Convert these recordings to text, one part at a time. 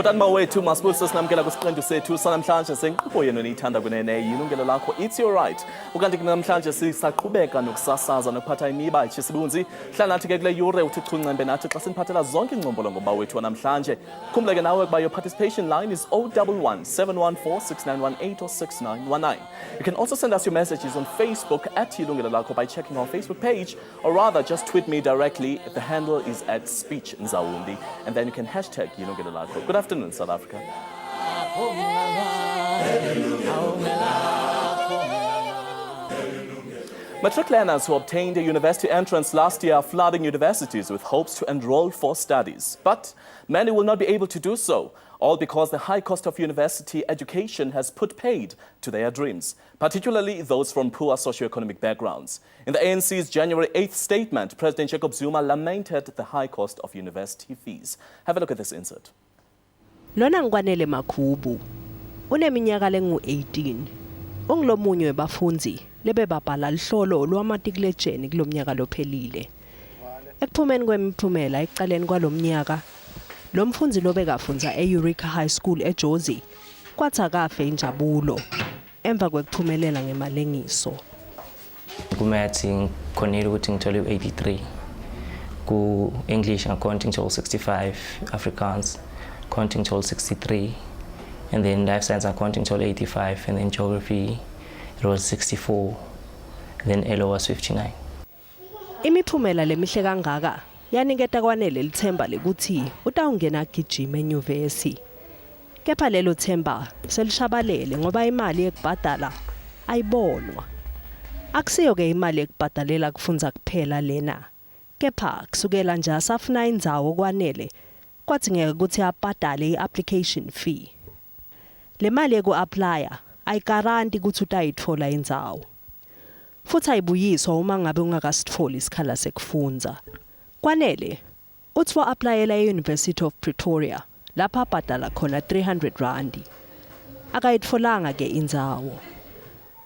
Batani bawethu masibulise sinamkela kwisiqendu sethu sanamhlanje senkqubo yenu eniyithanda kunene Yilungelo Lakho, it's your right. Ukanti namhlanje sisaqhubeka nokusasaza nokuphatha imiba etshisibunzi. Hlala nathi ke kule yure uthi chuncembe nathi xa siniphathela zonke ingcombolo ngoba wethu namhlanje. Khumbuleke nawe ukuba your participation line is 011 714 6918 or 6919. You can also send us your messages on Facebook at Yilungelo Lakho by checking our Facebook page, or rather just tweet me directly. The handle is at Speech Nzawundi, and then you can hashtag Yilungelo Lakho. Good afternoon, South Africa. Matric learners who obtained a university entrance last year are flooding universities with hopes to enroll for studies. But many will not be able to do so, all because the high cost of university education has put paid to their dreams, particularly those from poor socio-economic backgrounds. In the ANC's January 8th statement, President Jacob Zuma lamented the high cost of university fees. Have a look at this insert. Lona ngwanele Makhubu uneminyaka lengu-18 ungilomunye webafunzi lebebabhala lihlolo lwamatikilejeni kulomnyaka lophelile. Ekuphumeni kwemiphumela ekuqaleni kwalomnyaka lo mfunzi lobekafunza e-Eureka High School eJozi kwathi akafe injabulo emva kwekuphumelela ngemalengiso. Kumathi ngikhonile ukuthi ngithole u-83 ku English accounting ngithole 65, Afrikaans accounting ngithole 63, and then life science accounting ngithole 85, and then geography it was 64, and then LO was 59. Imiphumela lemihle kangaka yaniketa kwanele lithemba lekuthi utawungena gijima enyuvesi. Kepha lelo themba selishabalele ngoba imali yekubhadala ayibonwa. Akusiyo ke imali yekubhadalela kufunza kuphela lena. Kepha kusukela nje asafuna indzawo kwanele kwathi ngeke ukuthi abhadale i-application fee. Le mali yeku-applya ayikaranti ukuthi utayithola indzawo. Futhi ayibuyiswa uma ngabe ungakasitholi isikhala sekufunza. Kwanele uthi wa-applyela e-University of Pretoria lapha abhadala khona 300 randi. Akayitfolanga ke indzawo.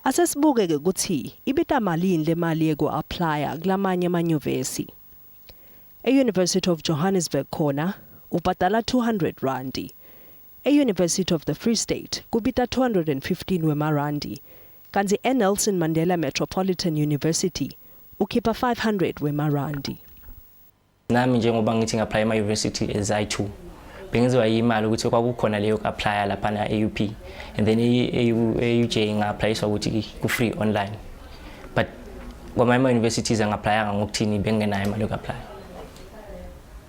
Asesibuke ke ukuthi ibita malini le mali yeku-applya kulamanye amanyuvesi. E-University of Johannesburg khona ubhadala 200 randi. E-University of the Free State kubita 215 wemarandi. Kanti eNelson Mandela Metropolitan University ukhipha 500 wemarandi. Nami njengoba ngithi ngapply ema-university ezayi-2 bengenziwa imali ukuthi kwakukhona leyo ku-applya lapha na-AUP, and then e-UJ nga-applyiswa ukuthi ku-free online, but kwamanye universities angapplyanga ngokuthini bengenayo imali yoku-applya.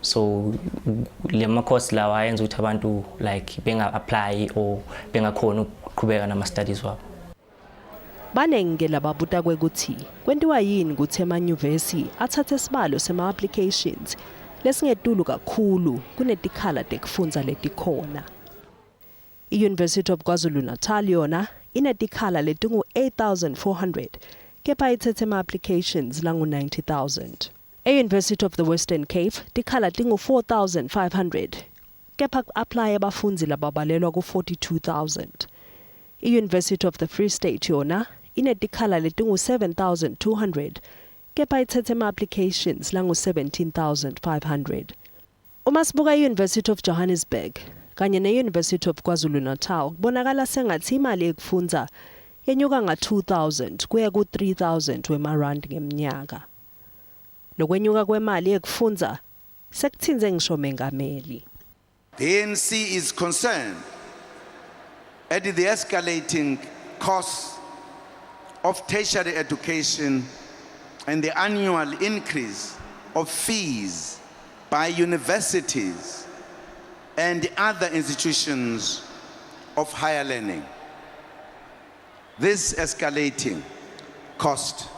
So le ma-course lawa ayenza ukuthi abantu like benga-apply or bengakhona ukuqhubeka nama-studies wabo. Banenge lababuta kwekuthi kwentiwa yini ukuthi emanyuvesi athathe isibalo sema-applications lesingetulu kakhulu kunetikhala tekufundza letikhona. I-University of KwaZulu-Natal yona inetikhala letingu-8,400 kepha ithethe ama-applications langu-90,000. E-University of the Western Cape tikhala tingu-4,500 kepha ku-applya abafunzi lababalelwa ku-42,000. I-University of the Free State yona inetikhala letingu-7,200 kepha ithethe ama-applications langu-17,500. Uma sibuka i-University of Johannesburg kanye ne-University of KwaZulu-Natal kubonakala sengathi imali yekufundza yenyuka nga-2,000 kuya ku-3,000 wemarandi ngeminyaka. Lokwenyuka kwemali yekufundza sekuthinze ngisho mengameli. The ANC is concerned at the escalating costs of tertiary education and the annual increase of fees by universities and other institutions of higher learning. This escalating cost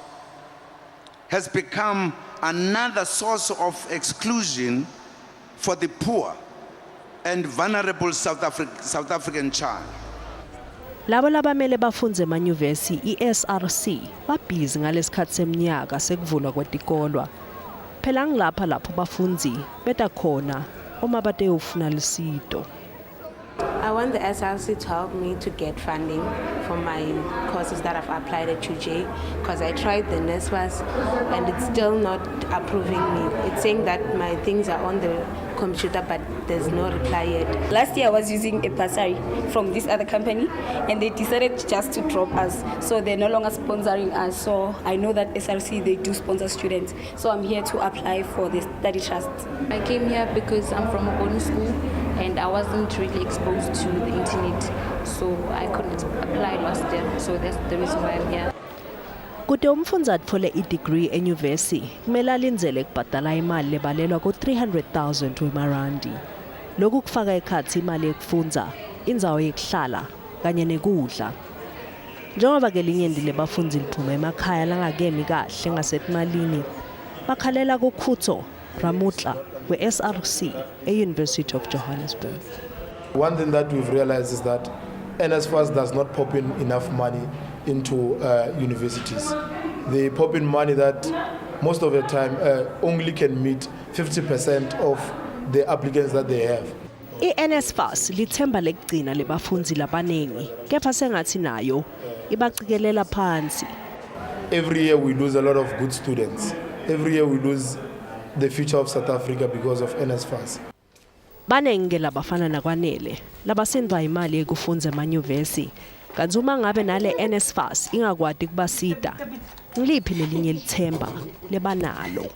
has become another source of exclusion for the poor and vulnerable South African child. Labo labamele bafunze emanyuvesi i-SRC babhizi ngalesikhathi seminyaka sekuvulwa kwetikolwa. Phela ngilapha lapho bafunzi beta khona uma bateyofuna lisito. I want the SRC to help me to get funding for my courses that I've applied at UJ, because I tried the NSFAS and it's still not approving me. It's saying that my things are on the computer, but there's no reply yet. Last year I was using a bursary from this other company and they decided just to drop us. So they're no longer sponsoring us. So I know that SRC, they do sponsor students. So I'm here to apply for the study trust. I came here because I'm from a boarding school and I wasn't really exposed to the internet. So I couldn't apply last year. So that's the reason why I'm here. Kude umfundzi atfole i-degree enyuvesi, kumele alindzele kubhadala imali lebalelwa ku-300,000 wemarandi. Lokhu kufaka ekhatsi imali yekufundza, indzawo yekuhlala, kanye nekudla. Njengoba ke linyenti lebafundzi liphuma emakhaya langakemi kahle ngasetimalini, bakhalela kuKhutso Ramutla we-SRC e-University of Johannesburg. One thing that we've realized is that NSFAS does not pop in enough money into universities. They pop in money that most of the time only can meet 50% of the applicants that they have. I-NSFAS lithemba lekugcina lebafundzi labanengi, kepha sengathi nayo ibacikelela phansi. Every year we lose a lot of good students. Every year we lose the future of South Africa because of NSFAS. Banengi ke labafana nakwanele, labasindwa imali yekufundza emanyuvesi. Kanti uma ngabe nale NSFAS ingakwadi kubasida, ngiliphi lelinye lithemba lebanalo?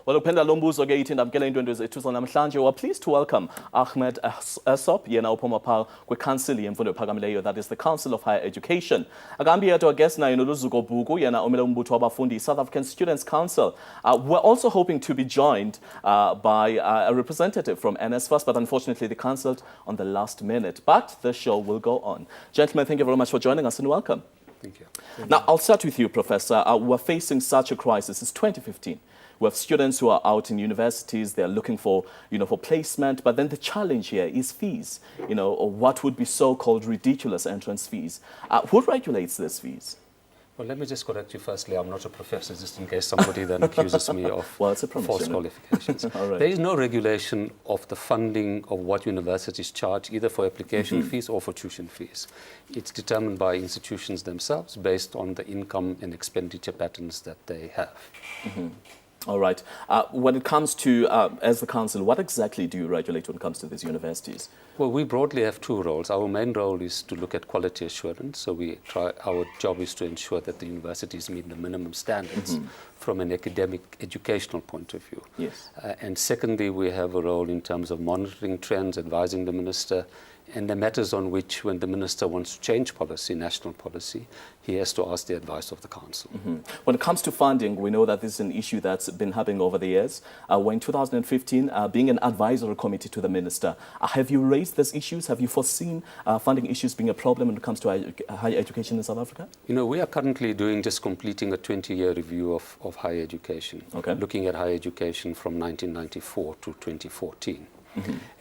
Well, upenda lo mbuzo ke ithi ndamkela intwendo zethu zanamhlanje. We're pleased to welcome Ahmed Esop, yena uphuma pha kwi-council yemfundo ephakamileyo, that is the Council of Higher Education. Akambi yedwa guest naye noLuzuko Buku, yena omele umbutho wabafundi, South African Students' Council. We're also hoping to be joined by a representative from NSFAS, but unfortunately they cancelled on the last minute. But the show will go on. Gentlemen, thank you very much for joining us and welcome. Thank you. Now, I'll start with you, Professor. We're facing such a crisis since 2015. We have students who are out in universities, they're looking for, for placement, but then the challenge here is fees, or what would be so-called ridiculous entrance fees. Who regulates these fees? Well, let me just correct you firstly. I'm not a professor, just in case somebody then accuses me of false qualifications. Right. There is no regulation of the funding of what universities charge, either for application fees or for tuition fees. It's determined by institutions themselves based on the income and expenditure patterns that they have. All right. When it comes to, as the council, what exactly do you regulate when it comes to these universities? Well, we broadly have two roles. Our main role is to look at quality assurance. So our job is to ensure that the universities meet the minimum standards from an academic, educational point of view. Yes. And secondly, we have a role in terms of monitoring trends, advising the minister, and the matters on which, when the minister wants to change policy, national policy, he has to ask the advice of the council. When it comes to funding, we know that this is an issue that's been happening over the years. In 2015, being an advisory committee to the minister, have you raised these issues? Have you foreseen funding issues being a problem when it comes to higher education in South Africa? We are currently just completing a 20-year review of higher education, looking at higher education from 1994 to 2014.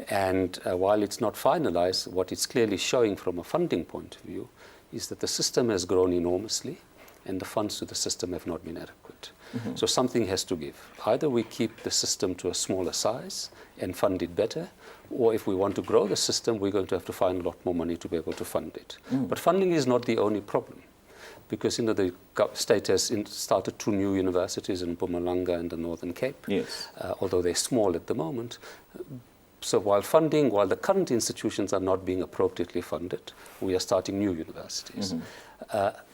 And while it's not finalized, what it's clearly showing from a funding point of view is that the system has grown enormously and the funds to the system have not been adequate. So something has to give. Either we keep the system to a smaller size and fund it better, or if we want to grow the system, we're going to have to find a lot more money to be able to fund it. But funding is not the only problem, because the state has started 2 new universities in Mpumalanga and the Northern Cape, although they're small at the moment. So while the current institutions are not being appropriately funded, we are starting new universities.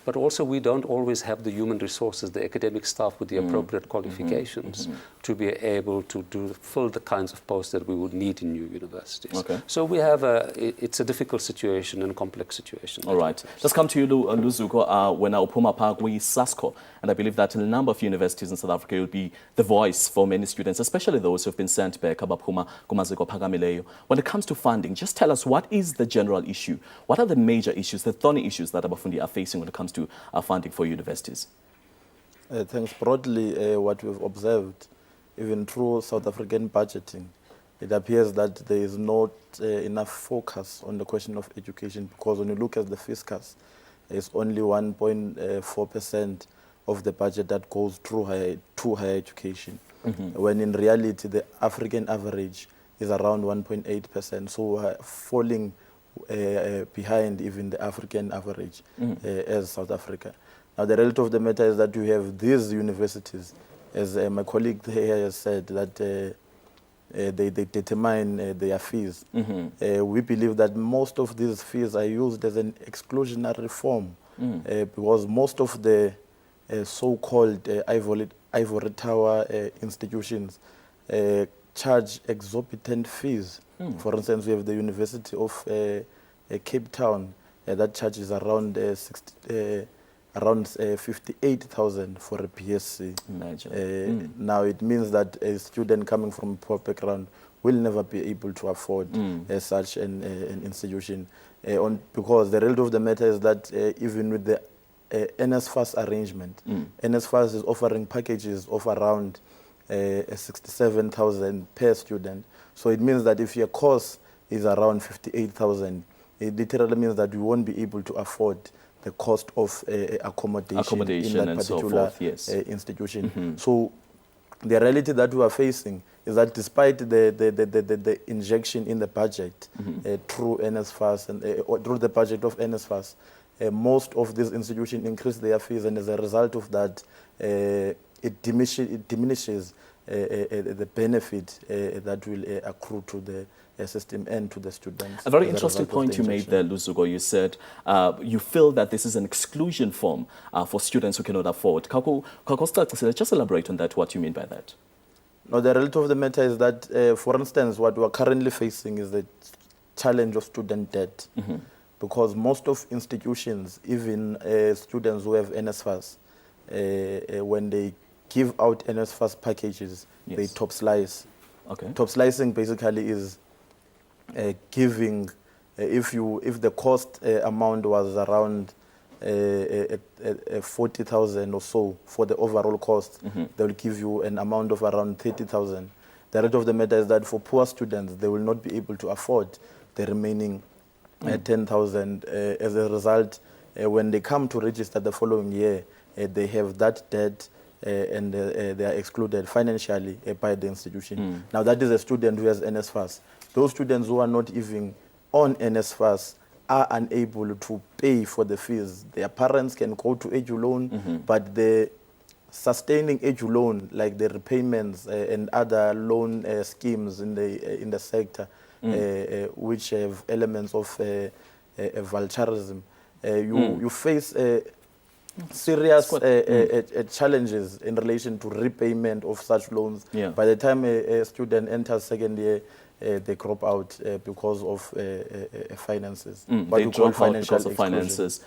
But also we don't always have the human resources, the academic staff with the appropriate qualifications to be able to fill the kinds of posts that we would need in new universities. So we have it's a difficult situation and complex situation. All right. Let's come to you, Luzuko. When Upuma Park, we SASCO, and I believe that a number of universities in South Africa will be the voice for many students, especially those who have been sent back. When it comes to funding, just tell us, what is the general issue? What are the major issues, the thorny issues that Abafundi are facing when it comes to funding for universities? Thanks. Broadly, what we've observed, even through South African budgeting, it appears that there is not enough focus on the question of education, because when you look at the fiscus, it's only 1.4% of the budget that goes through higher education, when in reality the African average is around 1.8%. So we're falling behind even the African average as South Africa. Now the reality of the matter is that you have these universities, as my colleague here has said, that they determine their fees. We believe that most of these fees are used as an exclusionary form because most of the so-called ivory tower institutions charge exorbitant fees. For instance, we have the University of Cape Town that charges around 58,000 for a BSc. Imagine. Now it means that a student coming from a poor background will never be able to afford such an institution. Because the reality of the matter is that even with the NSFAS arrangement, NSFAS is offering packages of around 67,000 per student. So it means that if your course is around 58,000, it literally means that you won't be able to afford the cost of accommodation in that particular institution. So the reality that we are facing is that despite the injection in the budget through NSFAS and through the budget of NSFAS, most of these institutions increase their fees, and as a result of that, it diminishes the benefit that will accrue to the system and to the students. A very interesting point you made there, Luzuko. You said you feel that this is an exclusion form for students who cannot afford. Just elaborate on that, what you mean by that. No, the reality of the matter is that, for instance, what we are currently facing is the challenge of student debt. Because most of institutions, even students who have NSFAS, when they give out NSFAS packages, they top slice. Top slicing basically is giving, if the cost amount was around 40,000 or so for the overall cost, they will give you an amount of around 30,000. The rest of the matter is that for poor students, they will not be able to afford the remaining 10,000. As a result, when they come to register the following year, they have that debt and they are excluded financially by the institution. Now, that is a student who has NSFAS. Those students who are not even on NSFAS are unable to pay for the fees. Their parents can go to edu loan, but the sustaining edu loan, like the repayments and other loan schemes in the sector, which have elements of vulturism, you face serious challenges in relation to repayment of such loans. By the time a student enters second year, they crop out because of finances. They drop out because of finances.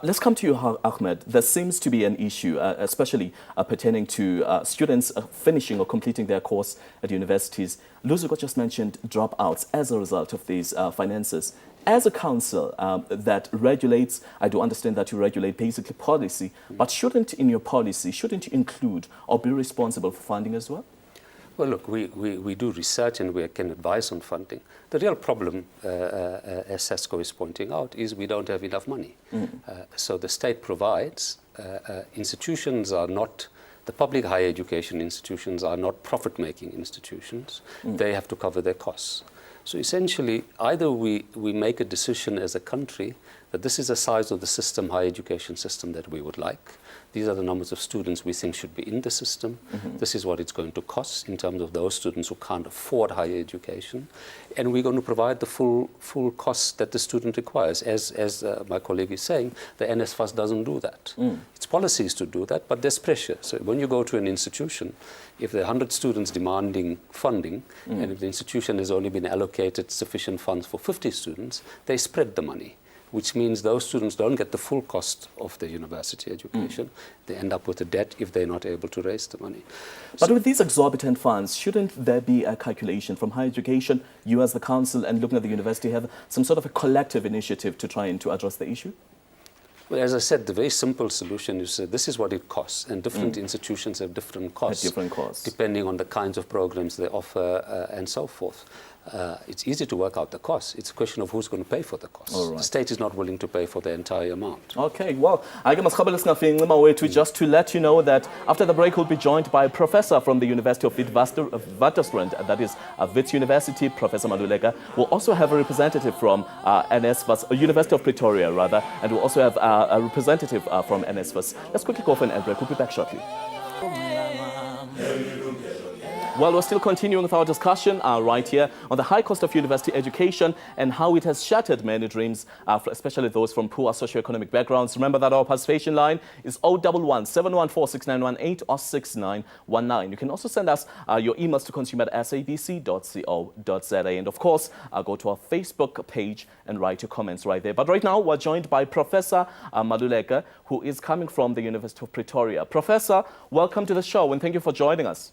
Let's come to you, Ahmed. There seems to be an issue, especially pertaining to students finishing or completing their course at universities. Luzuko just mentioned dropouts as a result of these finances. As a council that regulates, I do understand that you regulate basically policy, but in your policy, shouldn't you include or be responsible for funding as well? Well, look, we do research and we can advise on funding. The real problem, as Sasco is pointing out, is we don't have enough money. So the state provides, institutions are not, the public higher education institutions are not profit-making institutions. They have to cover their costs. So essentially, either we make a decision as a country that this is the size of the system, higher education system that we would like. These are the numbers of students we think should be in the system. This is what it's going to cost in terms of those students who can't afford higher education. And we're going to provide the full cost that the student requires. As my colleague is saying, the NSFAS doesn't do that. Its policy is to do that, but there's pressure. So when you go to an institution, if there are 100 students demanding funding, and if the institution has only been allocated sufficient funds for 50 students, they spread the money, which means those students don't get the full cost of their university education. They end up with a debt if they're not able to raise the money. But with these exorbitant funds, shouldn't there be a calculation from higher education, you as the council and looking at the university have some sort of a collective initiative to try and to address the issue? Well, as I said, the very simple solution is this is what it costs, and different institutions have different costs, depending on the kinds of programs they offer and so forth. It's easy to work out the costs. It's a question of who's going to pay for the costs. All right. The state is not willing to pay for the entire amount. Okay, well, just to let you know that after the break, we'll be joined by a professor from the University of Witwatersrand, that is Wits University, Professor Maluleka. We'll also have a representative from NSFAS, University of Pretoria, rather, and we'll also have a representative from NSFAS. Let's quickly go for an ad break. We'll be back shortly. Well, we're still continuing with our discussion right here on the high cost of university education and how it has shattered many dreams, especially those from poor socio-economic backgrounds. Remember that our participation line is 011 714 6918 or 6919. You can also send us your emails to consumer@sabc.co.za. And of course, go to our Facebook page and write your comments right there. But right now, we're joined by Professor Maluleka, who is coming from the University of Pretoria. Professor, welcome to the show and thank you for joining us.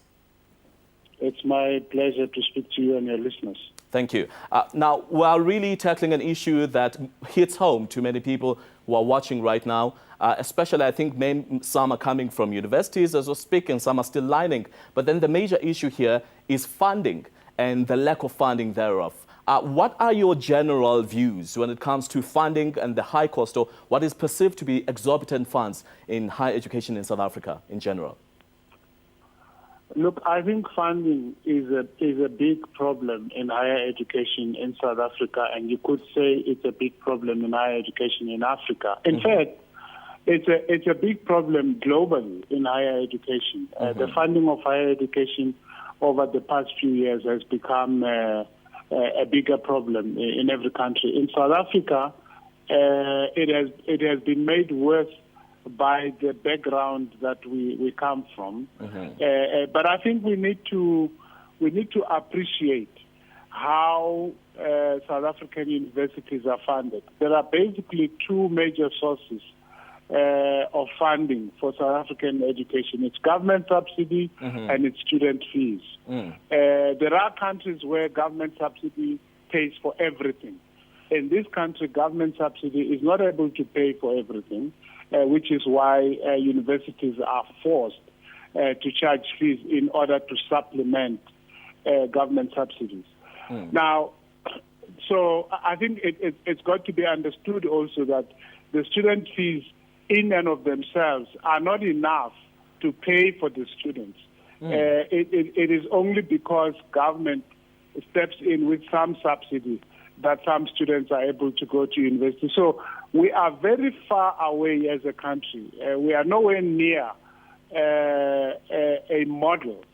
It's my pleasure to speak to you and your listeners. Thank you. Now, we are really tackling an issue that hits home to many people who are watching right now, especially I think some are coming from universities as we're speaking, some are still lining. But then the major issue here is funding and the lack of funding thereof. What are your general views when it comes to funding and the high cost, or what is perceived to be exorbitant funds in higher education in South Africa in general? Look, I think funding is a big problem in higher education in South Africa, and you could say it's a big problem in higher education in Africa. In fact, it's a big problem globally in higher education. The funding of higher education over the past few years has become a bigger problem in every country. In South Africa, it has been made worse by the background that we come from. But I think we need to appreciate how South African universities are funded. There are basically two major sources of funding for South African education. It's government subsidy and it's student fees. There are countries where government subsidy pays for everything. In this country, government subsidy is not able to pay for everything, which is why universities are forced to charge fees in order to supplement government subsidies. Now, so I think it's got to be understood also that the student fees in and of themselves are not enough to pay for the students. It is only because government steps in with some subsidy that some students are able to go to university. So we are very far away as a country. We are nowhere near a model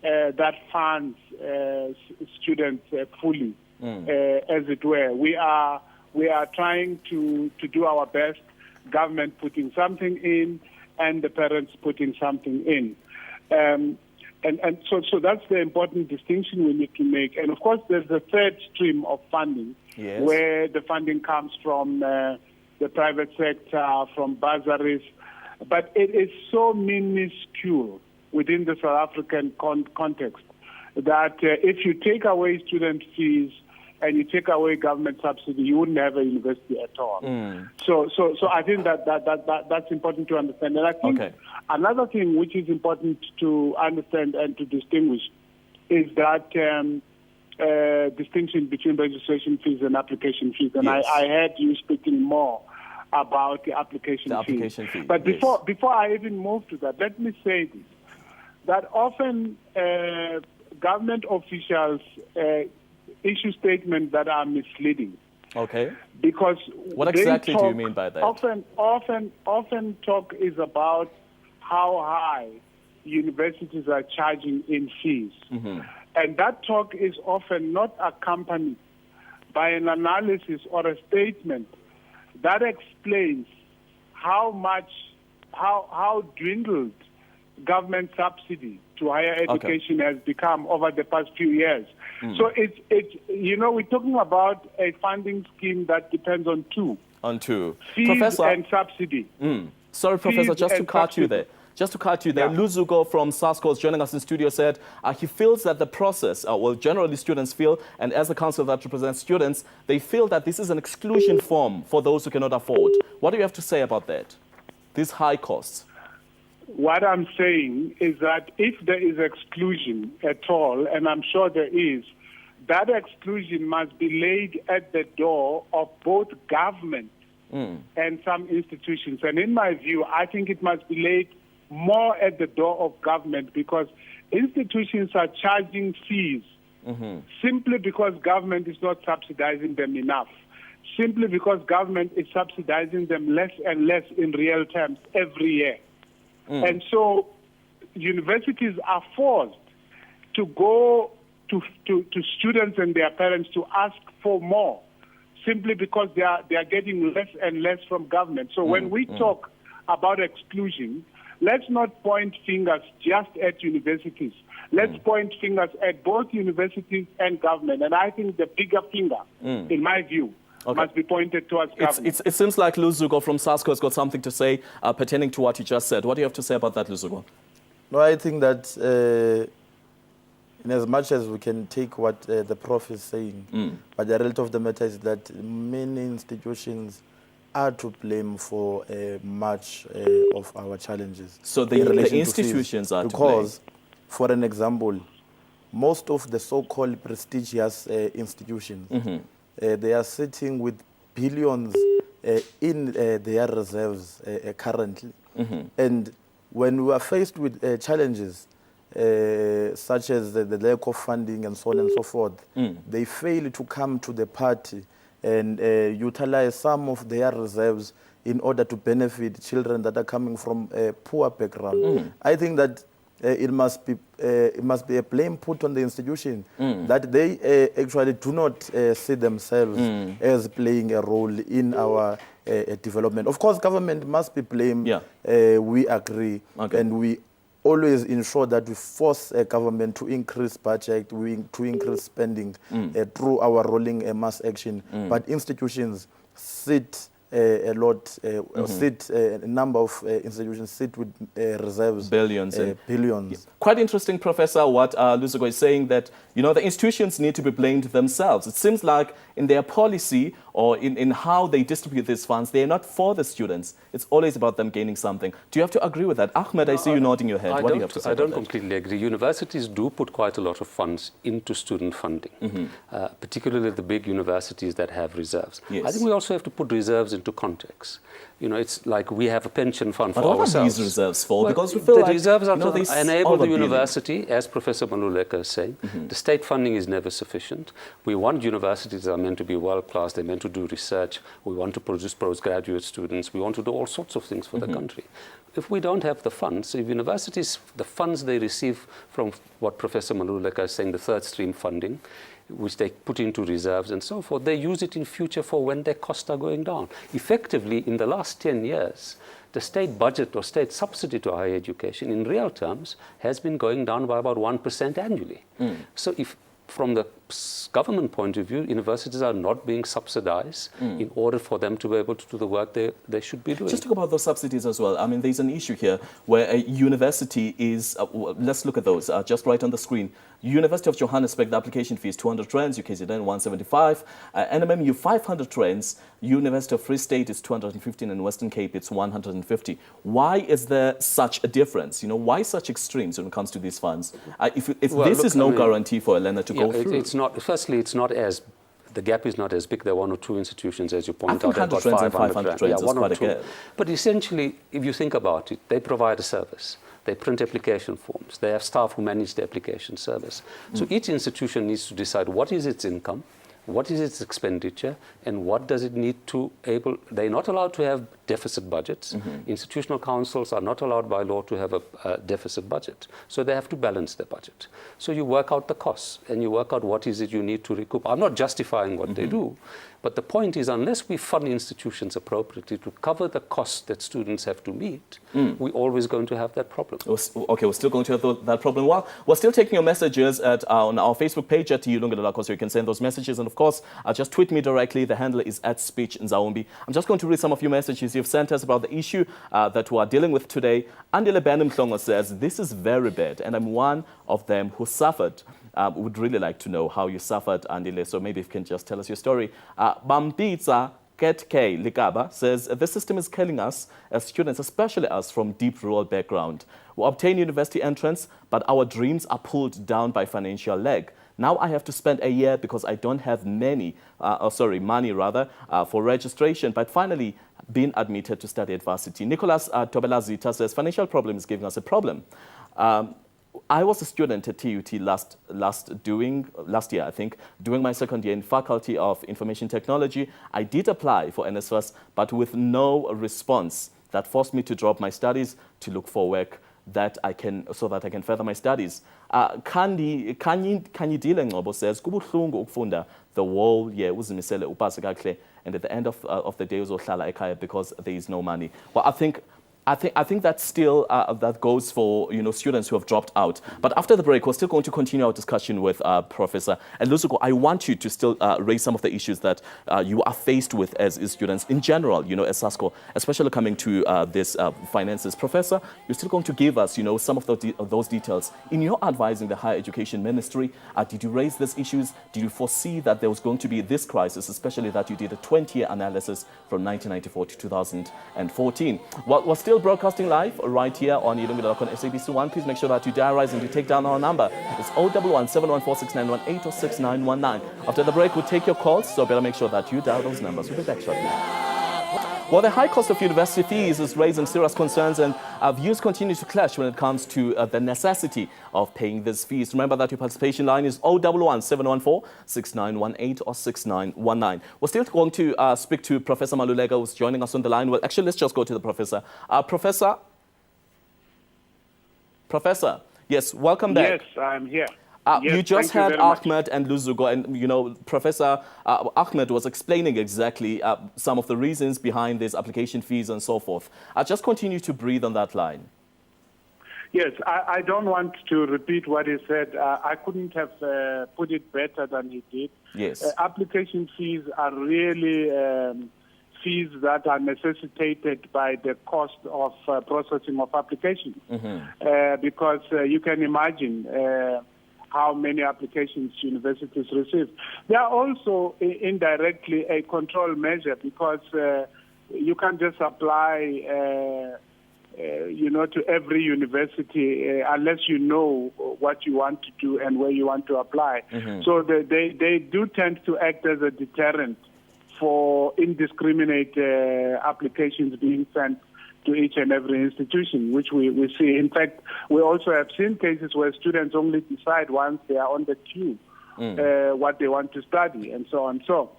that funds students fully, as it were. We are trying to do our best, government putting something in and the parents putting something in. So that's the important distinction we need to make. And of course, there's the third stream of funding, where the funding comes from the private sector, from bursaries. But it is so minuscule within the South African context that if you take away student fees and you take away government subsidy, you wouldn't have a university at all. So I think that's important to understand. And I think another thing which is important to understand and to distinguish is that distinction between registration fees and application fees. And I heard you speaking more about the application fees. But before I even move to that, let me say this, that often government officials issue statements that are misleading. Because what exactly do you mean by that? Often talk is about how high universities are charging in fees. And that talk is often not accompanied by an analysis or a statement that explains how dwindled government subsidy to higher education has become over the past few years. So it's we're talking about a funding scheme that depends on two. Fees Professor, and subsidy. Sorry, Professor, just to cut you there. Luzuko from SASCO is joining us in studio, said he feels that the process, generally students feel, and as a council that represents students, they feel that this is an exclusion form for those who cannot afford. What do you have to say about that, these high costs? What I'm saying is that if there is exclusion at all, and I'm sure there is, that exclusion must be laid at the door of both government and some institutions. And in my view, I think it must be laid more at the door of government, because institutions are charging fees simply because government is not subsidizing them enough, simply because government is subsidizing them less and less in real terms every year. And so universities are forced to go to students and their parents to ask for more, simply because they are getting less and less from government. So when we talk about exclusion, let's not point fingers just at universities. Let's point fingers at both universities and government. And I think the bigger finger, in my view, must be pointed towards government. It seems like Luzuko from SASCO has got something to say pertaining to what you just said. What do you have to say about that, Luzuko? No, I think that in as much as we can take what the prof is saying, but the reality of the matter is that many institutions are to blame for much of our challenges. So the institutions are to blame? Because, for an example, most of the so-called prestigious institutions, they are sitting with billions in their reserves currently. And when we are faced with challenges, such as the lack of funding and so on and so forth, they fail to come to the party and utilize some of their reserves in order to benefit children that are coming from a poor background. I think that it must be a blame put on the institution that they actually do not see themselves as playing a role in our development. Of course, government must be blamed. We agree, and we always ensure that we force a government to increase budget, to increase spending through our rolling mass action. But institutions sit a lot, a number of institutions sit with reserves. Billions. Billions. Quite interesting, Professor, what Luzuko is saying, that, you know, the institutions need to be blamed themselves. It seems like in their policy or in how they distribute these funds, they are not for the students. It's always about them gaining something. Do you have to agree with that? Ahmed, I see you nodding your head. What do you have to say I don't completely agree. Universities do put quite a lot of funds into student funding, particularly the big universities that have reserves. Yes. I think we also have to put reserves into context. You know, it's like we have a pension fund for ourselves. But what are these reserves for? Well, because we feel the like, reserves are you know, to enable the university, as Professor Maluleka is saying. The state funding is never sufficient. We want universities that are meant to be world-class. They're meant to do research. We want to produce postgraduate students. We want to do all sorts of things for the country. If we don't have the funds, if universities, the funds they receive from what Professor Maluleka is saying, the third stream funding, which they put into reserves and so forth, they use it in future for when their costs are going down. Effectively, in the last 10 years, the state budget or state subsidy to higher education in real terms has been going down by about 1% annually. So if from the government point of view, universities are not being subsidized in order for them to be able to do the work they should be doing. Just talk about those subsidies as well. I mean, there's an issue here where a university is, let's look at those, just right on the screen. University of Johannesburg, the application fee is 200 rands, UKZN 175, NMMU 500 rands, University of Free State is 215, and Western Cape it's 150. Why is there such a difference? You know, why such extremes when it comes to these funds? If well, this is no guarantee for a learner to go through. It's not. Firstly, it's not as the gap is not as big. There are one or two institutions, as you point out, that got 500 rands. One or two. But essentially, if you think about it, they provide a service. They print application forms. They have staff who manage the application service. So each institution needs to decide what is its income, what is its expenditure, and what does it need to able. They're not allowed to have deficit budgets. Institutional councils are not allowed by law to have a deficit budget. So they have to balance their budget. So you work out the costs and you work out what is it you need to recoup. I'm not justifying what they do, but the point is, unless we fund institutions appropriately to cover the costs that students have to meet, we're always going to have that problem. Okay, we're still going to have that problem. Well, we're still taking your messages on our Facebook page at Yilungelo Lakho, so you can send those messages. And of course, just tweet me directly. The handle is @SpeechNzaumbi. I'm just going to read some of your messages you've sent us about the issue that we are dealing with today. Andile Benimhlongo says, this is very bad, and I'm one of them who suffered. Would really like to know how you suffered, Andile, so maybe if you can just tell us your story. Bambitsa Ket K Likaba says, the system is killing us as students, especially us from deep rural background. We obtain university entrance, but our dreams are pulled down by financial lag. Now I have to spend a year because I don't have money for registration, but finally being admitted to study at varsity. Nicholas Tobelazita says, financial problem is giving us a problem. I was a student at TUT last year, I think, doing my second year in Faculty of Information Technology. I did apply for NSFAS, but with no response. That forced me to drop my studies to look for work. that I can further my studies. Kanye Dile Ngobo says kubuhlungu ukufunda the whole year uzimisele upase kahle, and at the end of the day uzohlala ekhaya because there is no money. Well, I think that's still that goes for students who have dropped out. But after the break, we're still going to continue our discussion with Professor. And Lusuko, I want you to still raise some of the issues that you are faced with as students in general, as SASCO, especially coming to this finances. Professor, you're still going to give us, some of those details. In your advising the Higher Education Ministry, did you raise these issues? Did you foresee that there was going to be this crisis, especially that you did a 20-year analysis from 1994 to 2014? We're still broadcasting live right here on Yilungelo Lakho on SABC 1. Please make sure that you diarize and you take down our number. It's 011 714 6918 or 6919. After the break, we'll take your calls, so better make sure that you dial those numbers. We'll be back shortly. Well, the high cost of university fees is raising serious concerns, and views continue to clash when it comes to the necessity of paying these fees. Remember that your participation line is 011 714 6918 or 6919. We're still going to speak to Professor Maluleka, who's joining us on the line. Well, actually, let's just go to the professor. Professor, yes, welcome back. Yes, I'm here. Yes, you just had Ahmed and Luzugo, and Professor Ahmed was explaining exactly some of the reasons behind these application fees and so forth. Just continue to breathe on that line. Yes, I don't want to repeat what he said. I couldn't have put it better than he did. Yes. Application fees are really fees that are necessitated by the cost of processing of applications. Because you can imagine how many applications universities receive. They are also indirectly a control measure, because you can't just apply, to every university unless you know what you want to do and where you want to apply. So they do tend to act as a deterrent for indiscriminate applications being sent to each and every institution, which we see. In fact, we also have seen cases where students only decide once they are on the queue what they want to study, and so on. So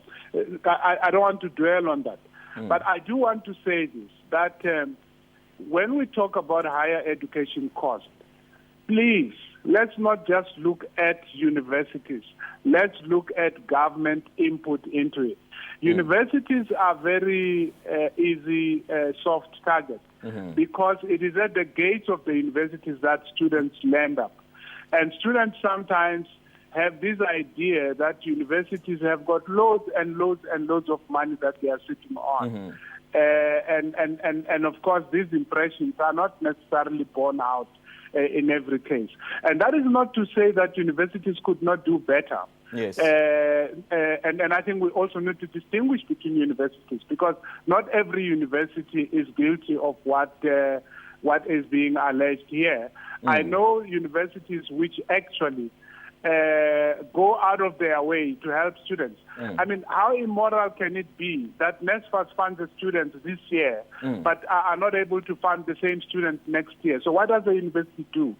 I don't want to dwell on that. But I do want to say this, that when we talk about higher education costs, please, let's not just look at universities. Let's look at government input into it. Universities are very easy, soft targets, because it is at the gates of the universities that students land up. And students sometimes have this idea that universities have got loads and loads and loads of money that they are sitting on. And of course, these impressions are not necessarily borne out in every case. And that is not to say that universities could not do better. Yes. And I think we also need to distinguish between universities, because not every university is guilty of what is being alleged here. I know universities which actually go out of their way to help students. I mean, how immoral can it be that NSFAS funds the students this year, but are not able to fund the same students next year? So what does the university do?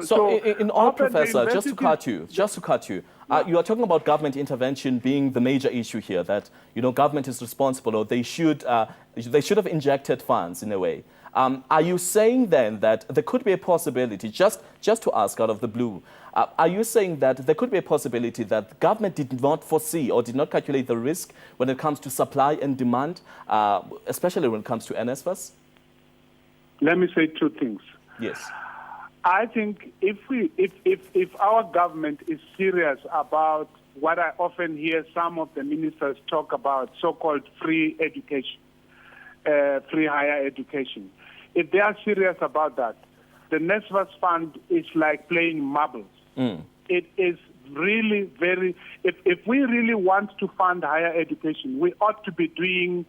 So in all, Professor, just to cut you, you are talking about government intervention being the major issue here, that government is responsible, or they should have injected funds in a way. Are you saying then that there could be a possibility, just to ask out of the blue, are you saying that there could be a possibility that the government did not foresee or did not calculate the risk when it comes to supply and demand, especially when it comes to NSFAS? Let me say two things. Yes. I think if our government is serious about what I often hear some of the ministers talk about, so-called free education, free higher education, if they are serious about that, the NSFAS fund is like playing marbles. It is really very, if we really want to fund higher education, we ought to be doing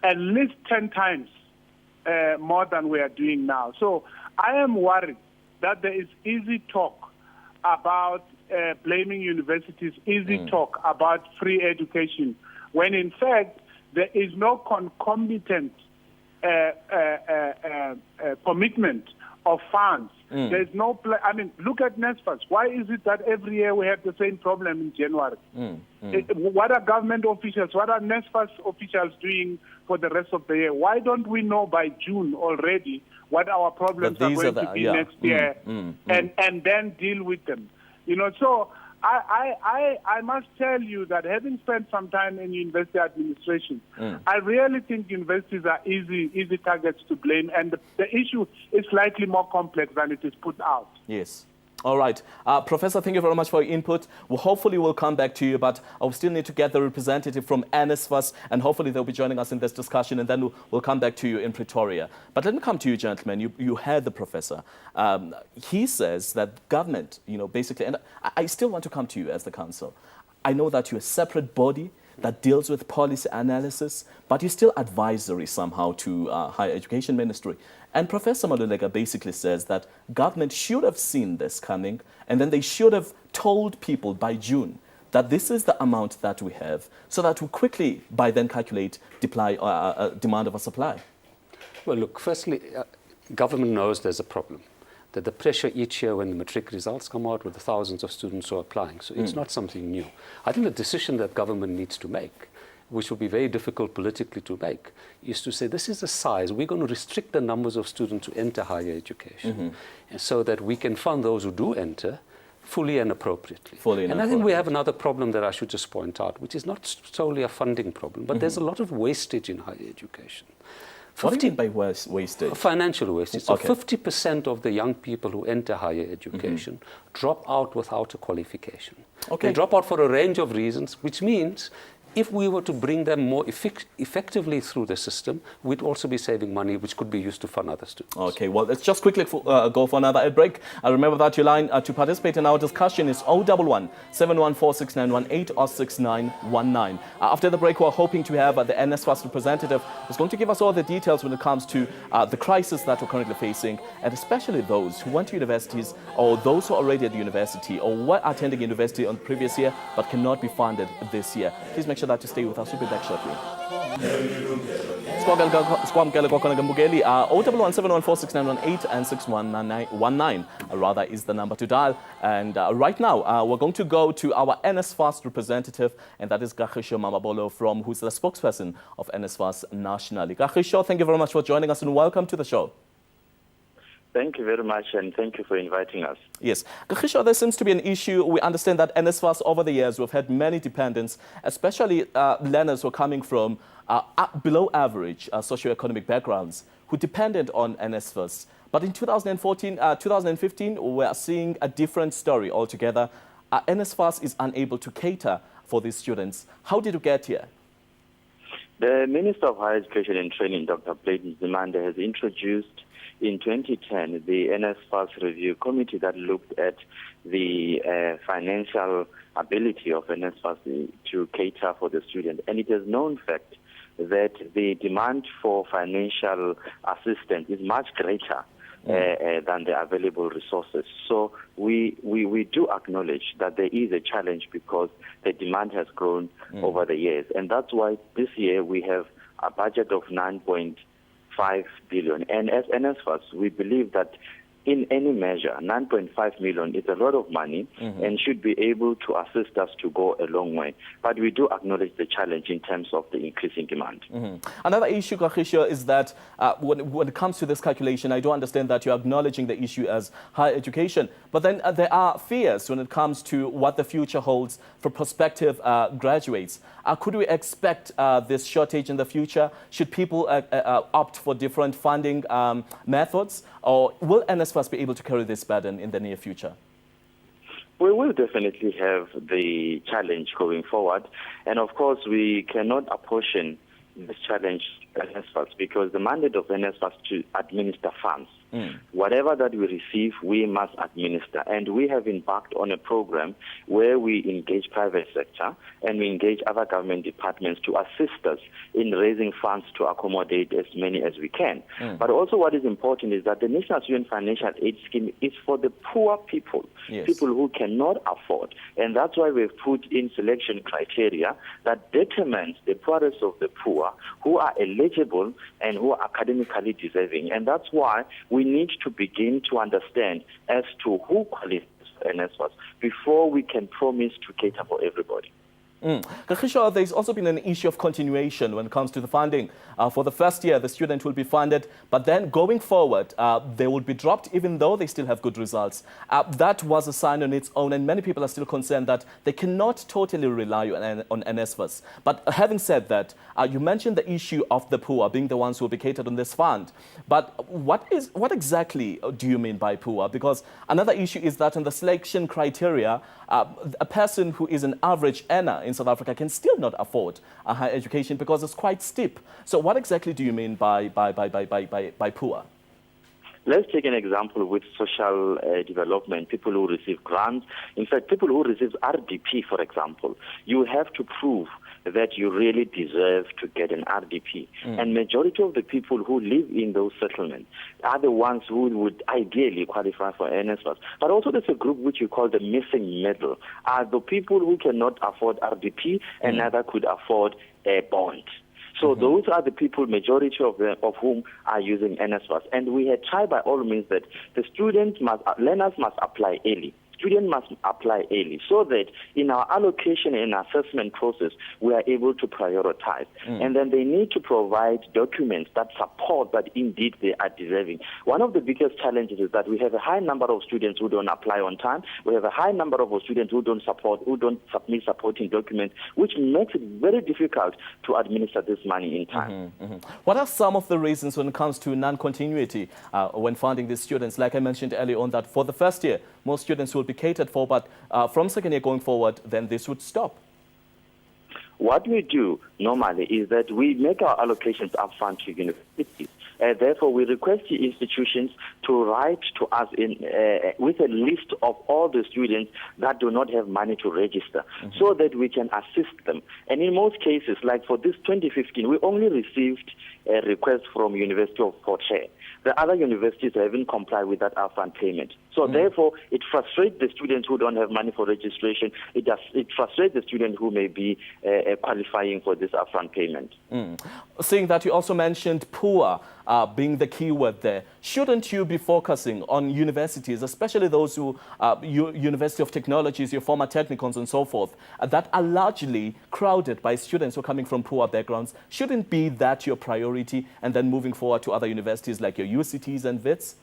at least 10 times more than we are doing now. So I am worried that there is easy talk about blaming universities, easy talk about free education, when in fact there is no concomitant commitment of funds. There's no I mean, look at NSFAS. Why is it that every year we have the same problem in January? What are government officials, what are NSFAS officials doing for the rest of the year? Why don't we know by June already what our problems are going to be next year and then deal with them? You know, so I must tell you that having spent some time in university administration, I really think universities are easy targets to blame, and the issue is slightly more complex than it is put out. Yes. All right. Professor, thank you very much for your input. Hopefully we'll come back to you, but I will still need to get the representative from NSFAS, and hopefully they'll be joining us in this discussion, and then we'll come back to you in Pretoria. But let me come to you, gentlemen. You heard the professor. He says that government, you know, basically, and I still want to come to you as the council. I know that you're a separate body that deals with policy analysis, but you're still advisory somehow to Higher Education Ministry. And Professor Maluleka basically says that government should have seen this coming, and then they should have told people by June that this is the amount that we have, so that we quickly, by then, calculate demand over supply. Well, look, firstly, government knows there's a problem, that the pressure each year when the Matric results come out with the thousands of students who are applying. So it's not something new. I think the decision that government needs to make, which will be very difficult politically to make, is to say this is the size. We're going to restrict the numbers of students who enter higher education, and so that we can fund those who do enter fully and appropriately. And I think we have another problem that I should just point out, which is not solely a funding problem, but there's a lot of wastage in higher education. What do you mean by wastage? Financial wastage. So 50% of the young people who enter higher education drop out without a qualification. They drop out for a range of reasons, which means if we were to bring them more effectively through the system, we'd also be saving money, which could be used to fund other students. Okay, well, let's just quickly go for another ad break. Remember that your line to participate in our discussion is 011 714 6918 or 6919. After the break, we're hoping to have the NSFAS representative who's going to give us all the details when it comes to the crisis that we're currently facing, and especially those who went to universities or those who are already at the university or were attending university on the previous year but cannot be funded this year. Please make sure that you stay with us. We'll be back shortly. 011 714 6918 and 6119 rather is the number to dial. And right now, we're going to go to our NSFAS representative, and that is Kagisho Mamabolo, who's the spokesperson of NSFAS nationally. Kagisho, thank you very much for joining us and welcome to the show. Thank you very much, and thank you for inviting us. Yes. Kagisho, there seems to be an issue. We understand that NSFAS, over the years, we've had many dependents, especially learners who are coming from below average socio-economic backgrounds who depended on NSFAS. But in 2015, we are seeing a different story altogether. NSFAS is unable to cater for these students. How did you get here? The Minister of Higher Education and Training, Dr. Blade Nzimande, has introduced in 2010 the NSFAS Review Committee that looked at the financial ability of NSFAS to cater for the student. And it is known fact that the demand for financial assistance is much greater than the available resources. So we do acknowledge that there is a challenge because the demand has grown over the years. And that's why this year we have a budget of 9.5 billion. And as NSFAS, we believe that in any measure, 9.5 million is a lot of money and should be able to assist us to go a long way. But we do acknowledge the challenge in terms of the increasing demand. Another issue, Kagisho, is that when it comes to this calculation, I do understand that you're acknowledging the issue as higher education, but then there are fears when it comes to what the future holds for prospective graduates. Could we expect this shortage in the future? Should people opt for different funding methods? Or will NSFAS be able to carry this burden in the near future? We will definitely have the challenge going forward. And of course, we cannot apportion this challenge to NSFAS because the mandate of NSFAS to administer funds. Whatever that we receive, we must administer. And we have embarked on a program where we engage private sector and we engage other government departments to assist us in raising funds to accommodate as many as we can. But also what is important is that the National Student Financial Aid Scheme is for the poor people, people who cannot afford. And that's why we've put in selection criteria that determines the poorest of the poor who are eligible and who are academically deserving. And that's why we we need to begin to understand as to who qualifies for NSFAS before we can promise to cater for everybody. Kagisho, there's also been an issue of continuation when it comes to the funding. For the first year, the student will be funded, but then going forward, they will be dropped even though they still have good results. That was a sign on its own, and many people are still concerned that they cannot totally rely on NSFAS. But having said that, you mentioned the issue of the poor being the ones who will be catered on this fund. But what exactly do you mean by poor? Because another issue is that in the selection criteria, a person who is an average earner in South Africa can still not afford a higher education because it's quite steep. So what exactly do you mean by poor? Let's take an example with social development, people who receive grants. In fact, people who receive RDP, for example, you have to prove that you really deserve to get an RDP. And majority of the people who live in those settlements are the ones who would ideally qualify for NSFAS. But also there's a group which you call the missing middle, are the people who cannot afford RDP and neither could afford a bond. So those are the people, majority of whom are using NSFAS. And we had tried by all means that the learners must apply early. Students must apply early so that in our allocation and assessment process, we are able to prioritize. And then they need to provide documents that support that indeed they are deserving. One of the biggest challenges is that we have a high number of students who don't apply on time. We have a high number of students who don't submit supporting documents, which makes it very difficult to administer this money in time. What are some of the reasons when it comes to non-continuity when funding these students? Like I mentioned earlier on, that for the first year, most students will be catered for, but from second year going forward, then this would stop. What we do normally is that we make our allocations upfront to universities. Therefore, we request the institutions to write to us with a list of all the students that do not have money to register so that we can assist them. And in most cases, like for this 2015, we only received a request from University of Port Hare. The other universities haven't complied with that upfront payment. So therefore, it frustrates the students who don't have money for registration. It frustrates the student who may be qualifying for this upfront payment. Seeing that you also mentioned poor being the key word there, shouldn't you be focusing on universities, especially those who, University of Technologies, your former technicons and so forth, that are largely crowded by students who are coming from poor backgrounds? Shouldn't be that your priority, and then moving forward to other universities like your UCTs and VITs?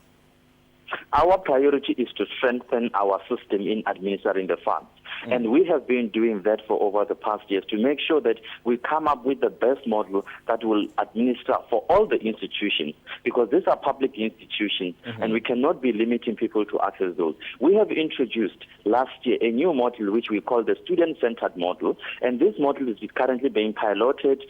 Our priority is to strengthen our system in administering the funds. And we have been doing that for over the past years to make sure that we come up with the best model that will administer for all the institutions, because these are public institutions and we cannot be limiting people to access those. We have introduced last year a new model which we call the student-centered model, and this model is currently being piloted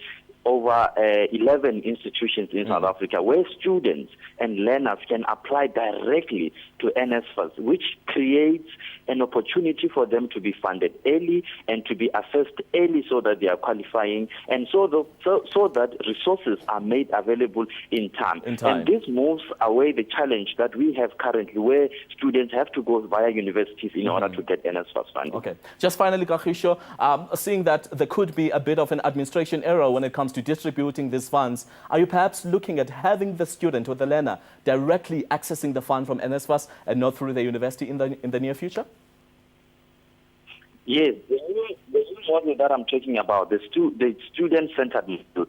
over 11 institutions in South Africa, where students and learners can apply directly to NSFAS, which creates an opportunity for them to be funded early and to be assessed early so that they are qualifying, and so that resources are made available in time. And this moves away the challenge that we have currently, where students have to go via universities in order to get NSFAS funding. Okay. Just finally, Kagisho, seeing that there could be a bit of an administration error when it comes to distributing these funds, are you perhaps looking at having the student or the learner directly accessing the fund from NSFAS and not through the university in the near future? Yes, the new model that I'm talking about, the student-centered model,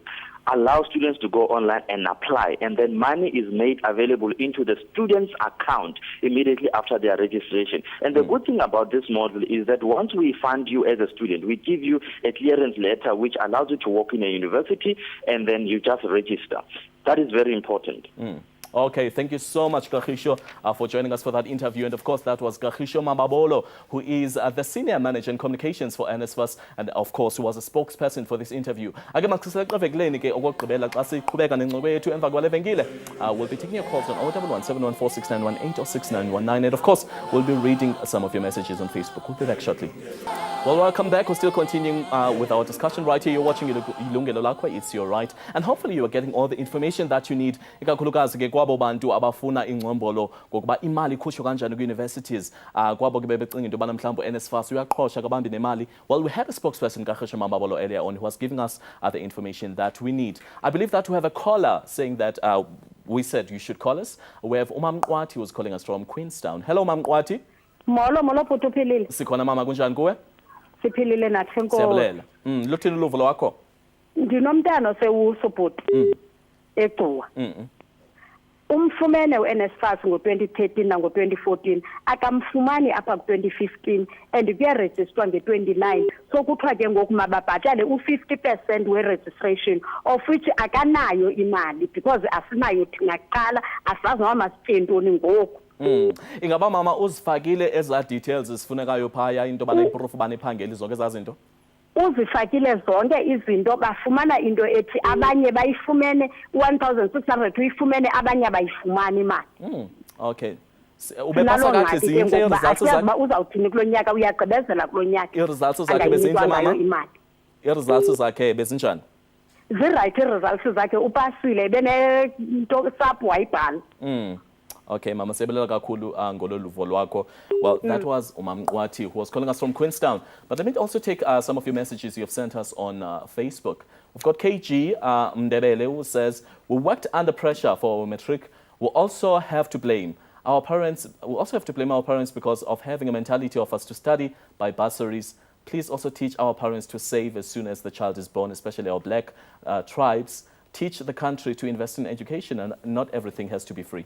allows students to go online and apply, and then money is made available into the student's account immediately after their registration. And the good thing about this model is that once we fund you as a student, we give you a clearance letter which allows you to work in a university, and then you just register. That is very important. Okay, thank you so much, Kagisho, for joining us for that interview. And of course, that was Kagisho Mababolo, who is the Senior Manager in Communications for NSFAS, and of course, who was a spokesperson for this interview. We'll be taking your calls on 011 714 6918 or 6919. And of course, we'll be reading some of your messages on Facebook. We'll be back shortly. Well, welcome back. We're still continuing with our discussion right here. You're watching Yilungelo Lakho, It's Your Right. And hopefully you are getting all the information that you need. Kwabo bantu abafuna ingcombolo ngokuba imali ikhutshwa kanjani kwi-universities kwabo ke bebecinga into yobana mhlawumbe NSFAS uyaqhosha kabambi nemali. Well, we had a spokesperson Kagisho Mababolo earlier on who was giving us the information that we need. I believe that we have a caller saying that we said you should call us. We have Umam Kwati who's calling us from Queenstown. Hello, Umam Kwati. Molo bhuti uphilile. Sikhona mama kunjani kuwe? Siphilile nathi enkosi. Siyabulela. Luthini uluvo lwakho? Ndinomntana osewuso bhuti. Egcuwa. Umfumene uNSFAS ngo2013 nango2014 akamfumani apha ku2015 and kuyaregistrwa nge29 so kuthiwa ke ngoku mababhatale u50% we-registration of which akanayo imali because asinayo thina kuqala asazi noma masitye ntoni ngoku. Ingaba mama uzifakile eza details zifunekayo phaya into bana iproof bana iphangeli zonke ezazinto? Uzifakile zonke izinto bafumana into ethi abanye bayifumene 1600 uyifumene abanye abayifumani imali. Okay. Ubepasa kahle zinhle results zakhe. Uzawuthini kulonyaka uyagqibezela kulonyaka. I-results zakhe bezinhle mama. I-results zakhe bezinjani? Ziright i-results zakhe upasile benento sapho wayibhala. Okay, Mama Sebelela kakhulu ngololuvo lwakho. Well, that was Umam Kwati who was calling us from Queenstown. But let me also take some of your messages you have sent us on Facebook. We've got KG Mdebele who says, we worked under pressure for our Matric. We'll also have to blame our parents. We'll also have to blame our parents because of having a mentality of us to study by bursaries. Please also teach our parents to save as soon as the child is born, especially our black tribes. Teach the country to invest in education and not everything has to be free.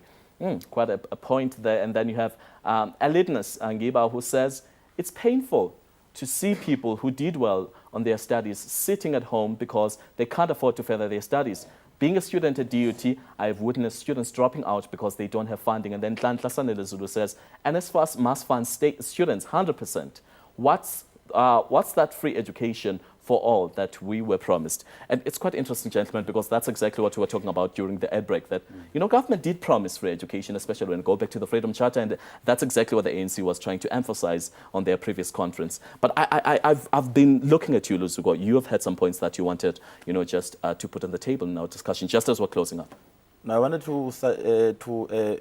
Quite a point there. And then you have Alidness Angiba who says, it's painful to see people who did well on their studies sitting at home because they can't afford to further their studies. Being a student at DUT, I've witnessed students dropping out because they don't have funding. And then Tlantlasa Zulu says, NSFAS must fund students 100%. What's that free education for all that we were promised? And it's quite interesting, gentlemen, because that's exactly what we were talking about during the ad break, that, you know, government did promise free education, especially when we go back to the Freedom Charter, and that's exactly what the ANC was trying to emphasize on their previous conference. But I've been looking at you, Lusugo. You have had some points that you wanted, you know, just to put on the table in our discussion, just as we're closing up. Now, I wanted to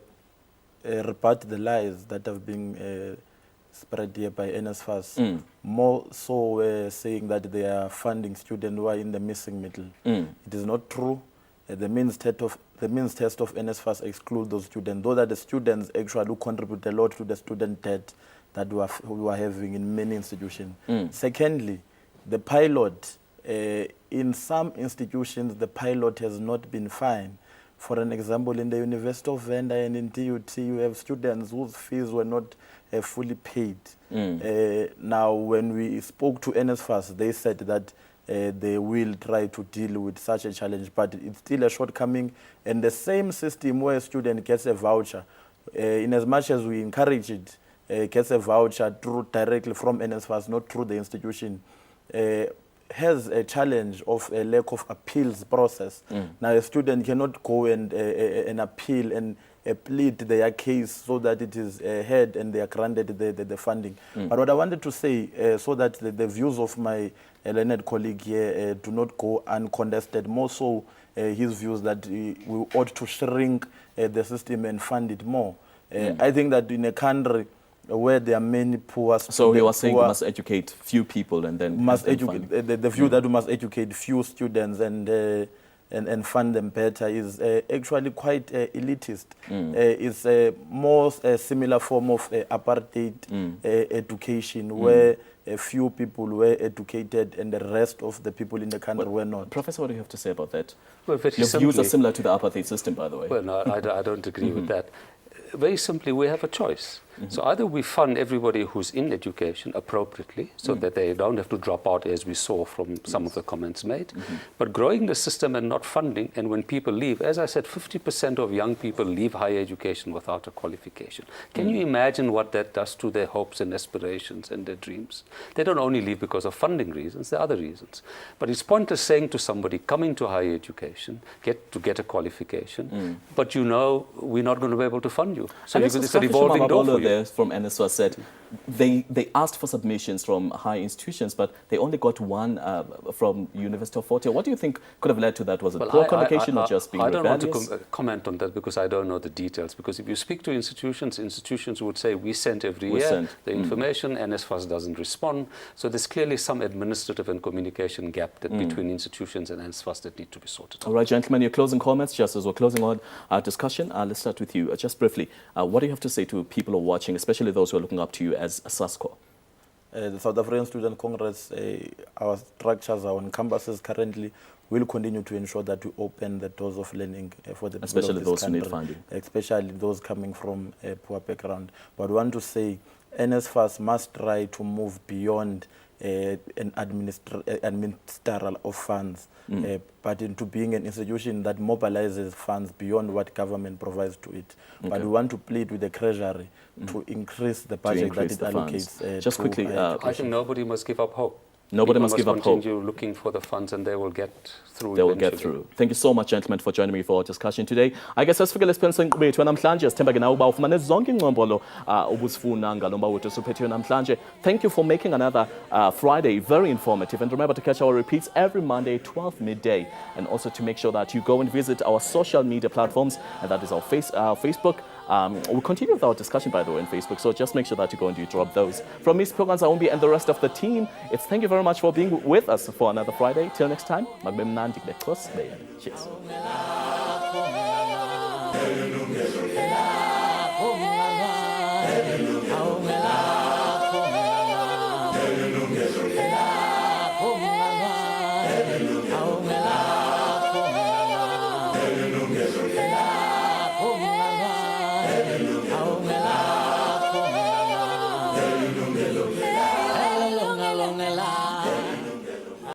rebut the lies that have been spread here by NSFAS, more so saying that they are funding students who are in the missing middle. It is not true. The means test of NSFAS exclude those students, though that the students actually contribute a lot to the student debt that we are having in many institutions. Secondly, the pilot, in some institutions, the pilot has not been fine. For an example, in the University of Venda and in DUT, you have students whose fees were not fully paid. Now, when we spoke to NSFAS, they said that they will try to deal with such a challenge, but it's still a shortcoming. And the same system where a student gets a voucher, in as much as we encourage it, gets a voucher directly from NSFAS, not through the institution, has a challenge of a lack of appeals process. Now, a student cannot go and appeal and plead their case so that it is heard and they are granted the funding. But what I wanted to say, so that the views of my learned colleague here do not go uncontested, more so his views that we ought to shrink the system and fund it more. I think that in a country where there are many poor students. So he was saying we must educate few people and then must educate the view that we must educate few students and fund them better is actually quite elitist. It's a more similar form of apartheid education where a few people were educated and the rest of the people in the country were not. Professor, what do you have to say about that? Well, your views are similar to the apartheid system, by the way. Well, no, I don't agree with that. Very simply, we have a choice. So either we fund everybody who's in education appropriately so that they don't have to drop out, as we saw from some of the comments made, but growing the system and not funding, and when people leave, as I said, 50% of young people leave higher education without a qualification. Can you imagine what that does to their hopes and aspirations and their dreams? They don't only leave because of funding reasons, there are other reasons. But it's pointless saying to somebody, come into higher education, get a qualification, but you know we're not going to be able to fund you. So it's a revolving door for you. there from NSFAS said they asked for submissions from high institutions, but they only got one from University of Fort Hare. What do you think could have led to that? Was it poor communication or just being rebellious? I don't want to comment on that because I don't know the details. Because if you speak to institutions, institutions would say we sent every year the information, NSFAS doesn't respond. So there's clearly some administrative and communication gap that between institutions and NSFAS that need to be sorted out. All right, gentlemen, your closing comments, just as we're closing on our discussion. Let's start with you. Just briefly, what do you have to say to people who are watching, especially those who are looking up to you as a SASCO? The South African Student Congress, our structures are on campuses currently. We'll continue to ensure that we open the doors of learning for the people of this those country, who need funding. especially those coming from a poor background. But we want to say NSFAS must try to move beyond an administrator of funds, but into being an institution that mobilizes funds beyond what government provides to it. Okay. But we want to plead with the Treasury to increase the budget that it allocates. Just quickly, I think nobody must give up hope. Nobody must give up hope. Continue looking for the funds and they will get through. They will get through. Thank you so much, gentlemen, for joining me for our discussion today. I guess sesifikele esiphenisweni bethu namhlanje sithemba ke nawe uba ufumane zonke ingcombolo ubusifuna ngalomba wethu suphethiwe namhlanje. Thank you for making another Friday very informative, and remember to catch our repeats every Monday 12 midday, and also to make sure that you go and visit our social media platforms, and that is our Facebook. We'll continue with our discussion, by the way, on Facebook, so just make sure that you go and you drop those. From me, Spogan Zaumbi, and the rest of the team, it's thank you very much for being with us for another Friday. Till next time, cheers. Aumela